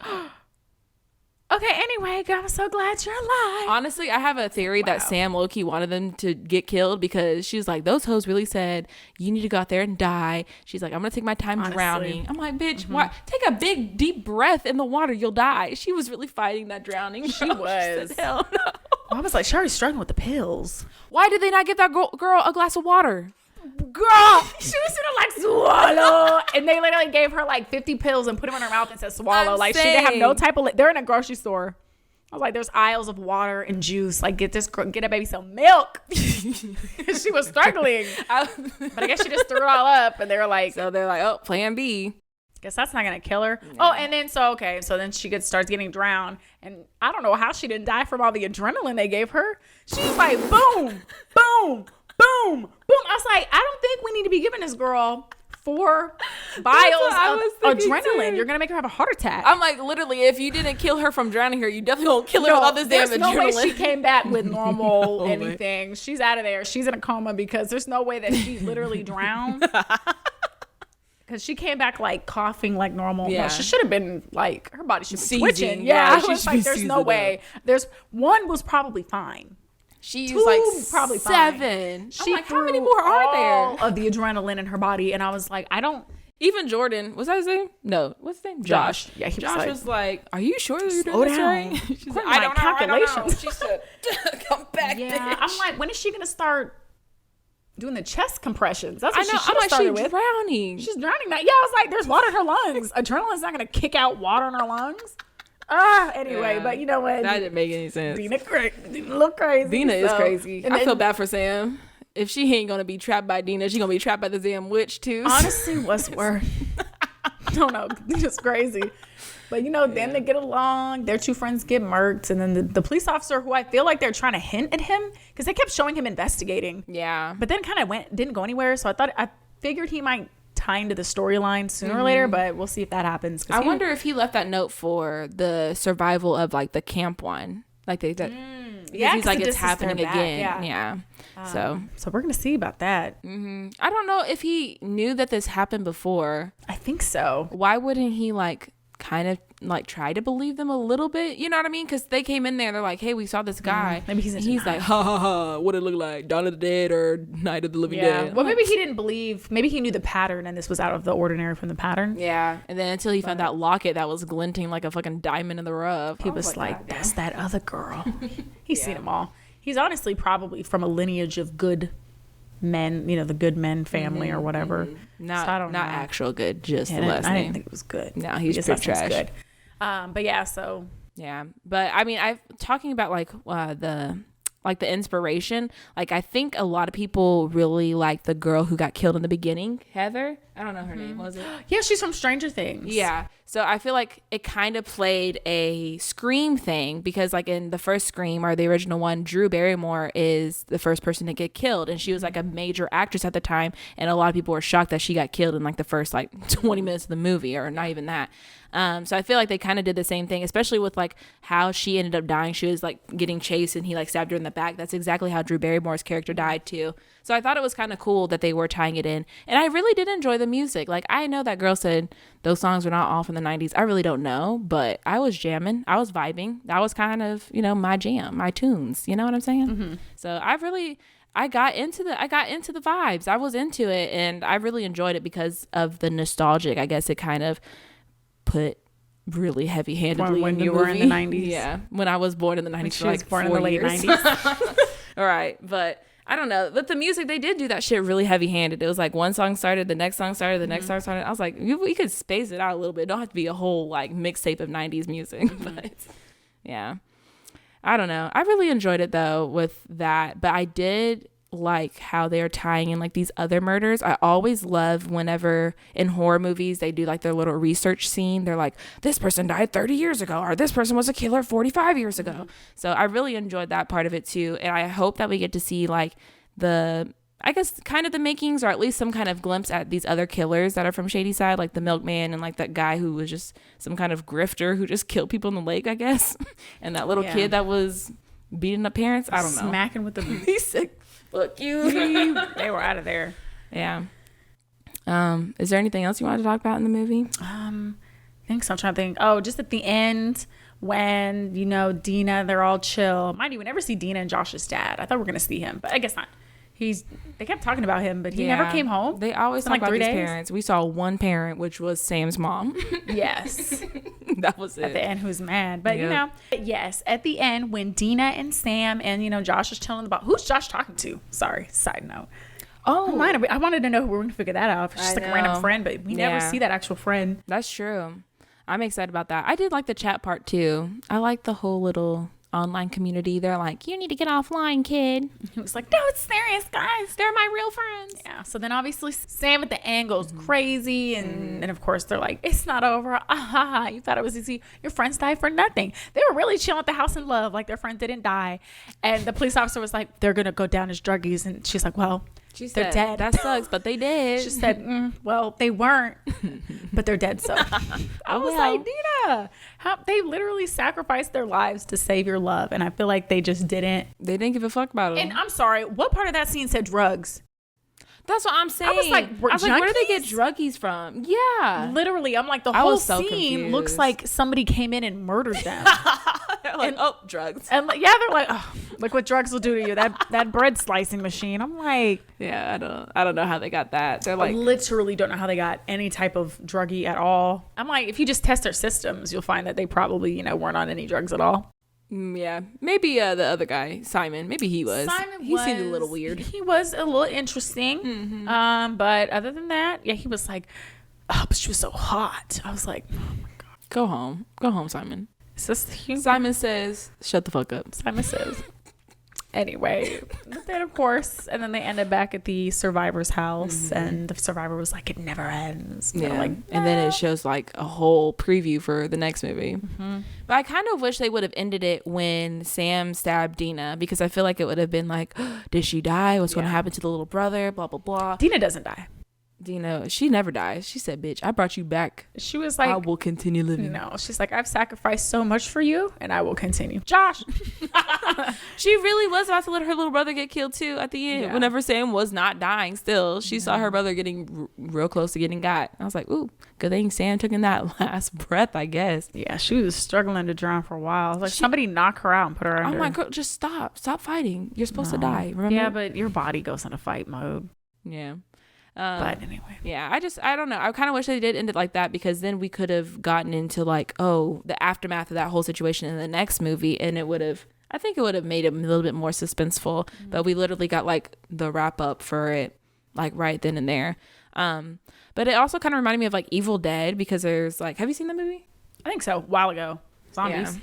"Okay, anyway, I'm so glad you're alive." Honestly, I have a theory that Sam low-key wanted them to get killed because she's like, "Those hoes really said you need to go out there and die." She's like, "I'm gonna take my time drowning." I'm like, "Bitch, why? Take a big deep breath in the water, you'll die." She was really fighting that drowning. She was. She said, hell no. I was like, Sherry's struggling with the pills. Why did they not give that girl a glass of water? Girl, she was gonna like swallow, and they literally gave her like 50 pills and put them in her mouth and said swallow. She didn't have no type of. They're in a grocery store. I was like, there's aisles of water and juice. Like, get a baby some milk. She was struggling, but I guess she just threw it all up, and they were like, oh, plan B. Guess that's not gonna kill her. Yeah. Oh, and then so then she starts getting drowned, and I don't know how she didn't die from all the adrenaline they gave her. She's like, boom, boom, boom, boom. I was like, I don't think we need to be giving this girl 4 vials of adrenaline. You're gonna make her have a heart attack. I'm like, literally, if you didn't kill her from drowning her, you definitely won't kill her with all this damn adrenaline. There's no way she came back with normal anything. She's out of there. She's in a coma because there's no way that she literally drowned. Because she came back like coughing like normal. Yeah. No, she should have been like, her body should be twitching. Yeah, I was like, there's no way. There's one was probably fine. She used like probably 7. She I'm like, how many more are there? Of the adrenaline in her body, and I was like, I don't. Even Jordan, was that his name? No, what's his name? Josh. Yeah, Josh was like, "Are you sure that you're doing this right?" She's like, I don't know. Calculations. She said, "Come back, bitch." I'm like, when is she gonna start doing the chest compressions? That's what she should I'm have like, started with. She's drowning. She's drowning now. Yeah, I was like, there's water in her lungs. Adrenaline's not gonna kick out water in her lungs. Anyway, but you know what? That didn't make any sense. Deena look crazy. Deena is crazy. I feel bad for Sam. If she ain't gonna be trapped by Deena, she gonna be trapped by the damn witch too. Honestly, what's worse? I don't know. It's crazy. But then they get along. Their two friends get murked, and then the police officer, who I feel like they're trying to hint at him, because they kept showing him investigating. Yeah. But then kind of didn't go anywhere. So I figured he might tie into the storyline sooner or later, but we'll see if that happens. I wonder if he left that note for the survival of like the camp one, like he's like it's happening again. Yeah. So we're gonna see about that. I don't know if he knew that this happened before. I think so. Why wouldn't he like kind of like try to believe them a little bit? You know what I mean? Because they came in there, they're like, hey, we saw this guy. Maybe he's like, ha ha ha, what it look like, Dawn of the Dead or Night of the Living Dead? Well, maybe he didn't believe, maybe he knew the pattern and this was out of the ordinary from the pattern. Yeah. And then until he found that locket that was glinting like a fucking diamond in the rough, he was like, that's that other girl. He's seen them all. He's honestly probably from a lineage of good men, the good men family or whatever. Not so I don't know. actual good, just the last I name. didn't think it was good. No, he's pretty trash. Good. But yeah, so yeah. But I mean, I'm talking about like the inspiration. Like I think a lot of people really like the girl who got killed in the beginning, Heather. I don't know her name, was it? Yeah, she's from Stranger Things. Yeah. So I feel like it kind of played a Scream thing, because like in the first Scream, or the original one, Drew Barrymore is the first person to get killed, and she was like a major actress at the time, and a lot of people were shocked that she got killed in like the first like 20 minutes of the movie, or not even that. So I feel like they kind of did the same thing, especially with like how she ended up dying. She was like getting chased and he like stabbed her in the back. That's exactly how Drew Barrymore's character died too. So I thought it was kind of cool that they were tying it in. And I really did enjoy the music. Like, I know that girl said those songs were not all from the 90s. I really don't know, but I was jamming. I was vibing. That was kind of, my jam, my tunes. You know what I'm saying? Mm-hmm. So I got into the vibes. I was into it, and I really enjoyed it because of the nostalgic. I guess it kind of put really heavy-handedly when in you the were movie. in the 90s. Yeah, when I was born in the 90s. She was born in the late 90s. All right, but I don't know. But the music, they did do that shit really heavy-handed. It was like one song started, the next song started, the next song started. I was like, we could space it out a little bit. It don't have to be a whole like mixtape of 90s music. But yeah, I don't know. I really enjoyed it though with that. But I did like how they're tying in like these other murders. I always love whenever in horror movies they do like their little research scene. They're like, this person died 30 years ago, or this person was a killer 45 years ago. So I really enjoyed that part of it too, and I hope that we get to see like I guess kind of the makings, or at least some kind of glimpse at these other killers that are from Shadyside, like the milkman and like that guy who was just some kind of grifter who just killed people in the lake, I guess. And that little kid that was beating up parents. I don't know. Smacking with the He's sick. Fuck you. They were out of there. Yeah. Is there anything else you wanted to talk about in the movie? I think so. I'm trying to think. Oh, just at the end when, Deena, they're all chill. Mind you, we never see Deena and Josh's dad. I thought we were going to see him, but I guess not. They kept talking about him, but he never came home. They always talk about these parents. We saw one parent, which was Sam's mom. Yes. That was it. At the end, who's mad. But, yes, at the end, when Deena and Sam and, Josh is telling about, who's Josh talking to? Sorry, side note. Oh. I wanted to know who we were going to figure that out. It's just like a random friend, but we never see that actual friend. That's true. I'm excited about that. I did like the chat part, too. I like the whole little online community. They're like, you need to get offline, kid. He was like, no, it's serious, guys, they're my real friends. Yeah. So then obviously Sam at the end goes crazy, and of course they're like, it's not over. You thought it was easy. Your friends died for nothing. They were really chilling at the house in love, like their friend didn't die. And the police officer was like, they're gonna go down as druggies, and she's like, well, they're dead. That sucks, but they did. She said, well, they weren't, but they're dead. So I was like, Deena, they literally sacrificed their lives to save your love, and I feel like they just didn't. They didn't give a fuck about it. And I'm sorry, what part of that scene said drugs? That's what I'm saying. I was like, where did they get druggies from? Yeah, literally. I'm like, the whole scene looks like somebody came in and murdered them. Like, oh, drugs. And they're like, oh, look what drugs will do to you. That bread slicing machine. I'm like, yeah, I don't know how they got that. They're like, I literally don't know how they got any type of druggie at all. I'm like, if you just test their systems, you'll find that they probably, weren't on any drugs at all. Yeah, maybe the other guy, Simon. Maybe he was. He seemed a little weird. He was a little interesting. Mm-hmm. But other than that, yeah, he was like, oh, but she was so hot. I was like, oh my god, go home, Simon. Simon says, shut the fuck up. Simon says. Anyway, but then of course, and then they ended back at the survivor's house, and the survivor was like, it never ends. Yeah. Like, and then it shows like a whole preview for the next movie. But I kind of wish they would have ended it when Sam stabbed Deena, because I feel like it would have been like, did she die? What's going to happen to the little brother? Blah, blah, blah. Deena doesn't die. Deena, she never dies. She said, bitch, I brought you back. She was like, I will continue living. No, she's like, I've sacrificed so much for you, and I will continue. Josh. She really was about to let her little brother get killed too at the end. Whenever Sam was not dying still, she saw her brother getting real close to getting got. I was like, ooh, good thing Sam took in that last breath, I guess. Yeah, she was struggling to drown for a while. Like, somebody knock her out and put her under. Oh my god, just stop fighting. You're supposed to die, remember? Yeah, but your body goes into fight mode. Yeah. But anyway, yeah, I don't know. I kind of wish they did end it like that, because then we could have gotten into like, the aftermath of that whole situation in the next movie, and I think it would have made it a little bit more suspenseful. But we literally got like the wrap up for it like right then and there. But it also kind of reminded me of like Evil Dead, because there's like, have you seen that movie? I think so. A while ago. Zombies.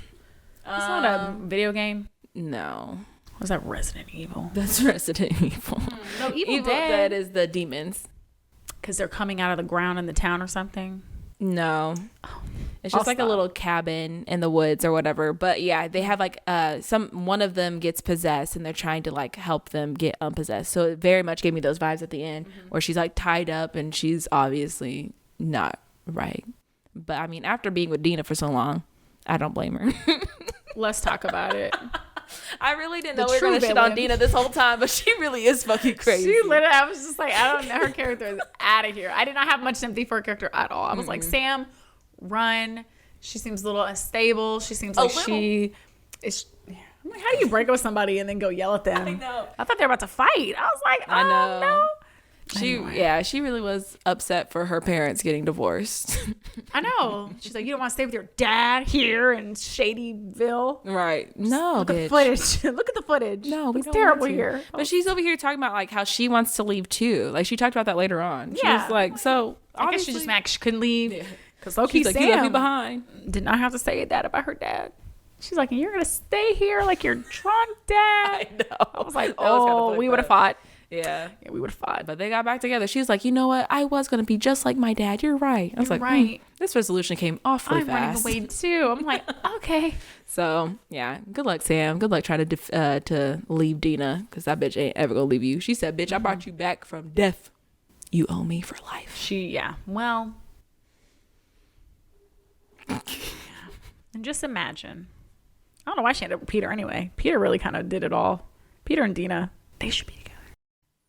Yeah. It's not a video game. No. Was that Resident Evil? That's Resident Evil. No, Evil Dead is the demons. Because they're coming out of the ground in the town or something? No. It's just like a little cabin in the woods or whatever. But yeah, they have like one of them gets possessed, and they're trying to like help them get unpossessed. So it very much gave me those vibes at the end, where she's like tied up and she's obviously not right. But I mean, after being with Deena for so long, I don't blame her. Let's talk about it. I really didn't know we were going to shit on Deena this whole time, but she really is fucking crazy. She literally, I was just like, I don't know, her character is out of here. I did not have much sympathy for her character at all. I was like, Sam, run. She seems a little unstable. She seems like she is. I'm like, how do you break up with somebody and then go yell at them? I know. I thought they were about to fight. I was like, I know. No. She really was upset for her parents getting divorced. I know. She's like, you don't want to stay with your dad here in Shadyville, right? No, look at the footage. Look at the footage. No, it's terrible here. But she's over here talking about like how she wants to leave too. Like she talked about that later on. She was like, so I guess she just mad she couldn't leave because low-key like, Sam you left me behind. Did not have to say that about her dad. She's like, you're gonna stay here like your drunk dad. I know. I was like, we would have fought. Yeah, we would have fought. But they got back together. She was like, you know what? I was going to be just like my dad. You're right. I was like, right. This resolution came awfully fast. I'm running away too. I'm like, okay. So, yeah. Good luck, Sam. Good luck trying to leave Deena, because that bitch ain't ever going to leave you. She said, bitch, I brought you back from death. You owe me for life. Well. And just imagine. I don't know why she ended up with Peter anyway. Peter really kind of did it all. Peter and Deena, they should be together.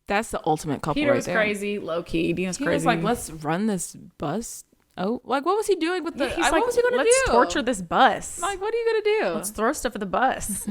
That's the ultimate couple. Peter right was there. Crazy, low key. Deena's crazy. He was like, let's run this bus. Oh, like what was he doing with the? What was he gonna do? Let's torture this bus. Like, what are you gonna do? Let's throw stuff at the bus.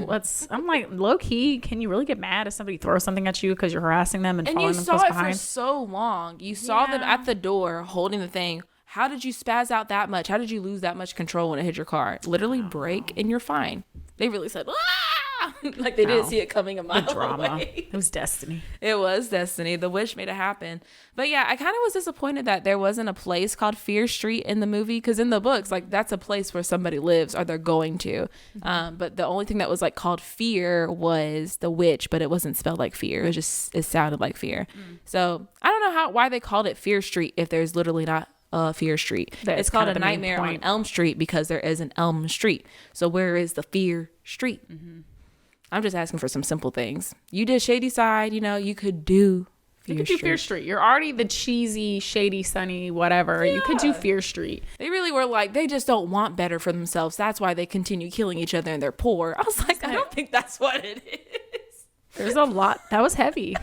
I'm like, low key. Can you really get mad if somebody throws something at you because you're harassing them and following them close behind? And you saw it for so long. You saw them at the door holding the thing. How did you spaz out that much? How did you lose that much control when it hit your car? Literally break and you're fine. They really said, ah! Like they didn't see it coming a mile away. It was destiny. It was destiny. The wish made it happen. But yeah, I kind of was disappointed that there wasn't a place called Fear Street in the movie, because in the books, like that's a place where somebody lives or they're going to. But the only thing that was like called Fear was the witch, but it wasn't spelled like fear. It sounded like fear. So I don't know why they called it Fear Street if there's literally not Fear Street. It's called A Nightmare on Elm Street because there is an Elm Street. So where is the Fear Street? I'm just asking for some simple things. You did Shadyside, you could do Fear Street. You're already the cheesy, shady, sunny, whatever. Yeah. You could do Fear Street. They really were like, they just don't want better for themselves. That's why they continue killing each other and they're poor. I was like, I don't think that's what it is. There's a lot. That was heavy.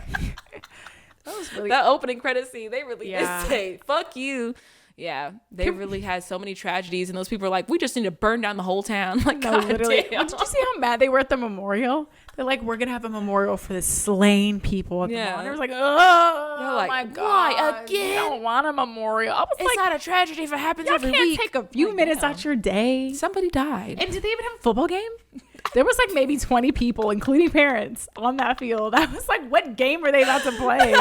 That was really that opening credit scene. They really did say, fuck you. Yeah, they really had so many tragedies, and those people are like, we just need to burn down the whole town. Like, no, literally. Did you see how mad they were at the memorial? They're like, we're gonna have a memorial for the slain people at the memorial. And they was like, oh my god, why again? I don't want a memorial. I was it's not a tragedy if it happens every week. You can't take a few minutes out your day. Somebody died. And did they even have a football game? There was like maybe 20 people, including parents, on that field. I was like, what game were they about to play?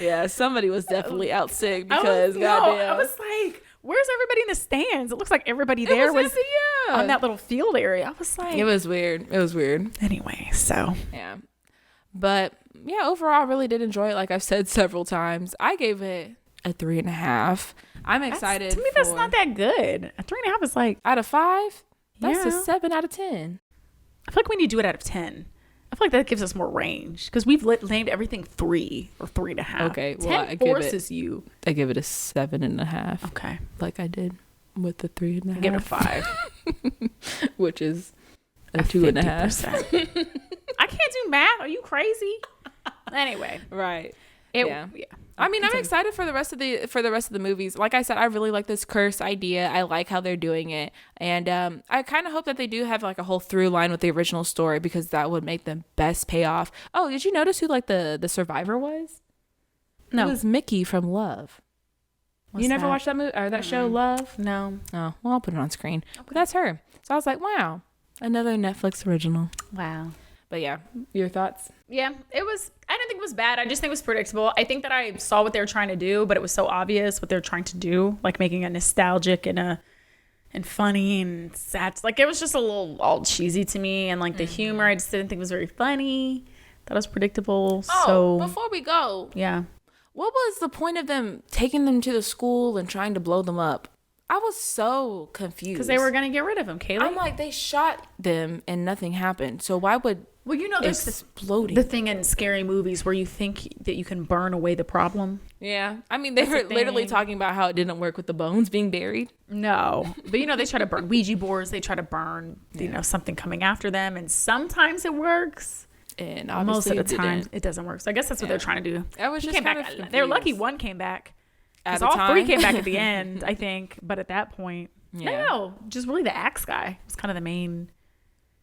Yeah, somebody was definitely out sick because goddamn. I was like, where's everybody in the stands? It looks like everybody there was empty, yeah. on that little field area. I was like, it was weird. Anyway, so yeah, but yeah, overall, I really did enjoy it. Like I've said several times, I gave it a 3.5. I'm excited. To me, that's not that good. A 3.5 is like out of 5. That's a 7 out of 10. I feel like we need to do it out of 10. I feel like that gives us more range because we've named everything 3 or 3.5. Okay, well, 10 forces you. I give it a 7.5. Okay, like I did with the 3.5. I give it a 5, which is a 2.5. I can't do math. Are you crazy? Anyway, right? Yeah. I mean, I'm excited for the rest of the movies. Like I said, I really like this curse idea. I like how they're doing it, and I kind of hope that they do have like a whole through line with the original story because that would make the best payoff. Oh, did you notice who like the survivor was? No, it was Mickey from Love. You never watched that movie or that show, Love? No. Oh, well, I'll put it on screen. Okay. But that's her. So I was like, wow, another Netflix original. Wow. But yeah, your thoughts? Yeah, it was. I didn't think it was bad. I just think it was predictable. I think that I saw what they were trying to do, but it was so obvious what they were trying to do, like making it nostalgic and funny and sad. Like it was just a little all cheesy to me, and like the humor, I just didn't think was very funny. That was predictable. Oh, so before we go, yeah, what was the point of them taking them to the school and trying to blow them up? I was so confused because they were gonna get rid of him. Kayli, I'm like, they shot them and nothing happened. So why would? Well, you know, there's exploding. The thing in scary movies where you think that you can burn away the problem. Yeah. I mean, they were literally talking about how it didn't work with the bones being buried. No. But, you know, they try to burn Ouija boards. They try to burn, you know, something coming after them. And sometimes it works. And most of the time, didn't. it doesn't work. So I guess that's what they're trying to do. I was just kind of they're lucky one came back. Because At all 3 came back at the end, I think. But at that point, no, just really the axe guy was kind of the main.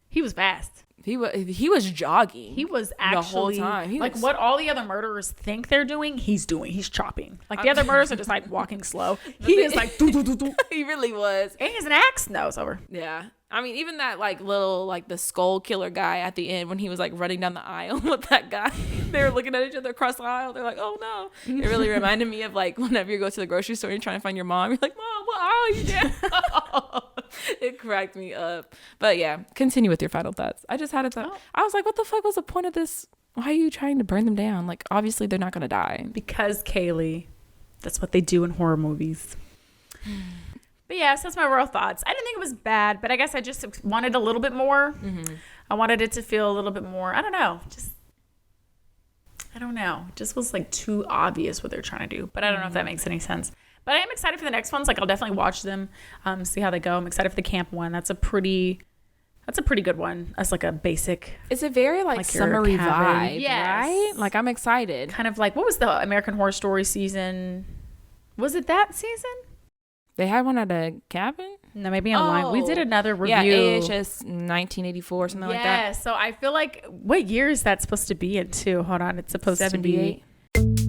He was fast. He was jogging. He was actually the whole time. like what all the other murderers think they're doing. He's doing. He's chopping. Like the other murderers are just like walking slow. He is like doo, doo, doo, doo. He really was. And he has an axe. No, it's over. Yeah. I mean, even that like little like the skull killer guy at the end when he was like running down the aisle with that guy. They were looking at each other across the aisle. They're like, oh no. It really reminded me of like whenever you go to the grocery store and you're trying to find your mom. You're like, Mom, what aisle are you down? It cracked me up. But yeah, continue with your final thoughts. I just had a thought. I was like, what the fuck was the point of this? Why are you trying to burn them down? Like, obviously they're not going to die. Because Kayli, that's what they do in horror movies. But yeah, so that's my real thoughts. I didn't think it was bad, but I guess I just wanted a little bit more. Mm-hmm. I wanted it to feel a little bit more, I don't know. It just was like too obvious what they're trying to do. But I don't know if that makes any sense. But I am excited for the next ones. Like I'll definitely watch them, see how they go. I'm excited for the camp one. That's a pretty good one. That's like a basic. It's a very like summery vibe, yes. Right? Like I'm excited. Kind of like, what was the American Horror Story season? Was it that season? They had one at a cabin? No, maybe online. We did another review. Yeah, AHS 1984, something like that. Yeah, so I feel like, what year is that supposed to be in too? Hold on, it's supposed 78. to be.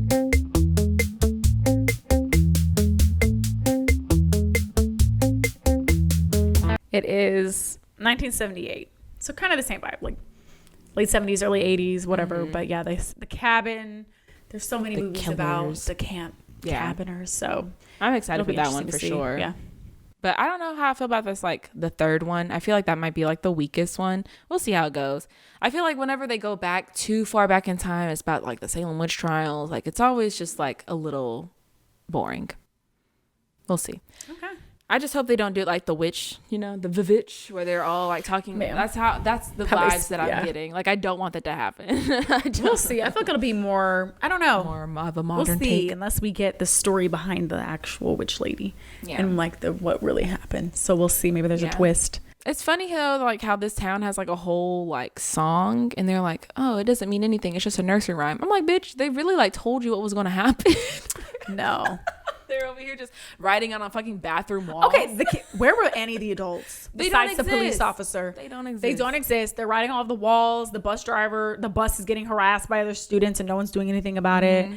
It is 1978. So kind of the same vibe, like late 70s, early 80s, whatever. Mm-hmm. But yeah, the cabin, there's so many movies about the cabiners. So I'm excited for that one for sure. Yeah. But I don't know how I feel about this, like the third one. I feel like that might be like the weakest one. We'll see how it goes. I feel like whenever they go back too far back in time, it's about like the Salem witch trials. Like it's always just like a little boring. We'll see. Okay. I just hope they don't do it like the witch, you know, the Vivitch, where they're all like talking. That's the vibes that I'm getting. Like I don't want that to happen. We'll see. I feel like it'll be more, I don't know. More of a modern take. Unless we get the story behind the actual witch lady and like what really happened. So we'll see. Maybe there's a twist. It's funny how this town has like a whole like song and they're like, oh, it doesn't mean anything. It's just a nursery rhyme. I'm like, bitch, they really like told you what was going to happen. No. They're over here just writing on a fucking bathroom wall. Okay, where were any of the adults besides the police officer? They don't exist. They don't exist. They're writing all of the walls. The bus driver, the bus is getting harassed by other students and no one's doing anything about it.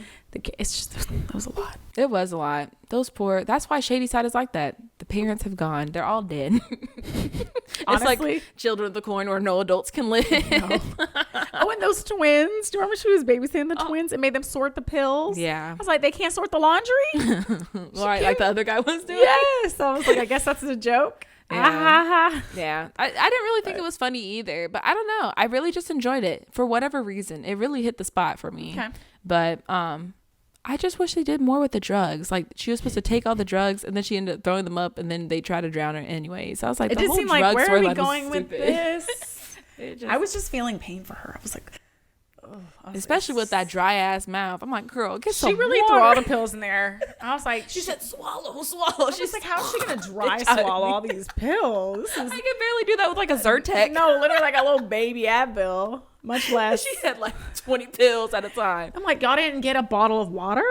It's just, it was a lot. It was a lot. That's why Shadyside is like that. The parents have gone. They're all dead. It's Honestly, like Children of the Corn where no adults can live. no. Oh, and those twins. Do you remember she was babysitting the twins and made them sort the pills? Yeah. I was like, they can't sort the laundry? Right, like the other guy was doing. Yes. I was like, I guess that's a joke. Yeah. Yeah. I didn't really think it was funny either, but I don't know. I really just enjoyed it for whatever reason. It really hit the spot for me. Okay. But I just wish they did more with the drugs. Like, she was supposed to take all the drugs and then she ended up throwing them up and then they tried to drown her anyway. So I was like, It the did whole seem like, drug where are we storyline was going with stupid. this? I was just feeling pain for her. I was like, especially with that dry ass mouth. I'm like, girl, get some she really water. threw all the pills in there. I was like, She said, swallow. she's like, how's she gonna dry swallow all these pills? I can barely do that with like a Zyrtec. No, literally like a little baby Advil, much less. She had like 20 pills at a time. I'm like, y'all didn't get a bottle of water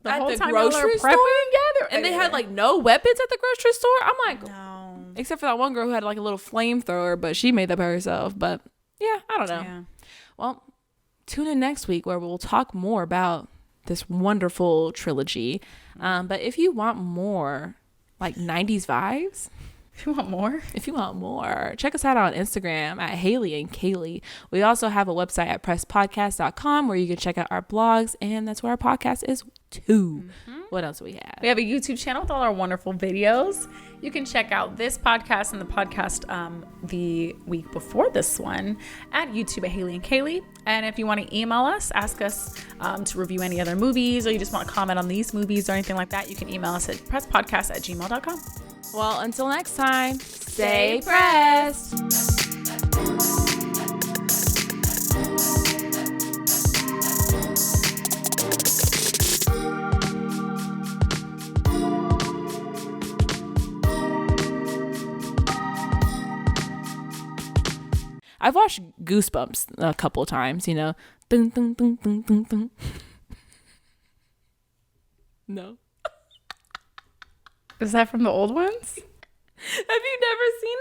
the At whole the time y'all were grocery prepping store? together, And they had like no weapons at the grocery store. I'm like, no. except for that one girl who had like a little flamethrower, but she made that by herself. But yeah, I don't know. Yeah. Well, tune in next week where we'll talk more about this wonderful trilogy. But if you want more like 90s vibes, If you want more, check us out on Instagram at Hayley and Kayli. We also have a website at presspodcast.com where you can check out our blogs, and that's where our podcast is too. What else do we have? we have a YouTube channel with all our wonderful videos. You can check out this podcast and the podcast the week before this one at YouTube at Hayley and Kayli. And if you want to email us, ask us to review any other movies, or you just want to comment on these movies or anything like that, you can email us at presspodcast@gmail.com. Well, until next time, stay pressed. I've watched Goosebumps a couple of times, you know. Dun, dun, dun, dun, dun, dun. No. Is that from the old ones? Have you never seen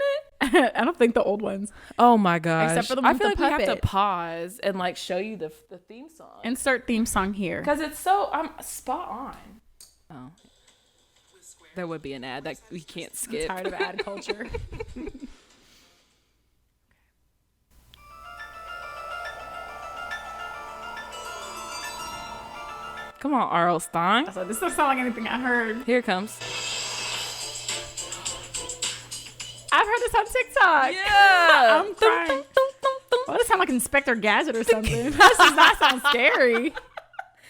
it? I don't think the old ones. Oh my gosh. Except for the I one feel with like the we have to puppet. pause and like show you the theme song. Insert theme song here. Because it's so spot on. Oh. There would be an ad that we can't skip. I'm tired of ad culture. Come on, R.L. Stein. I was like, this doesn't sound like anything I heard. Here it comes. I've heard this on TikTok. Yeah. I'm crying. Why does it sound like Inspector Gadget or something? This does not sound scary.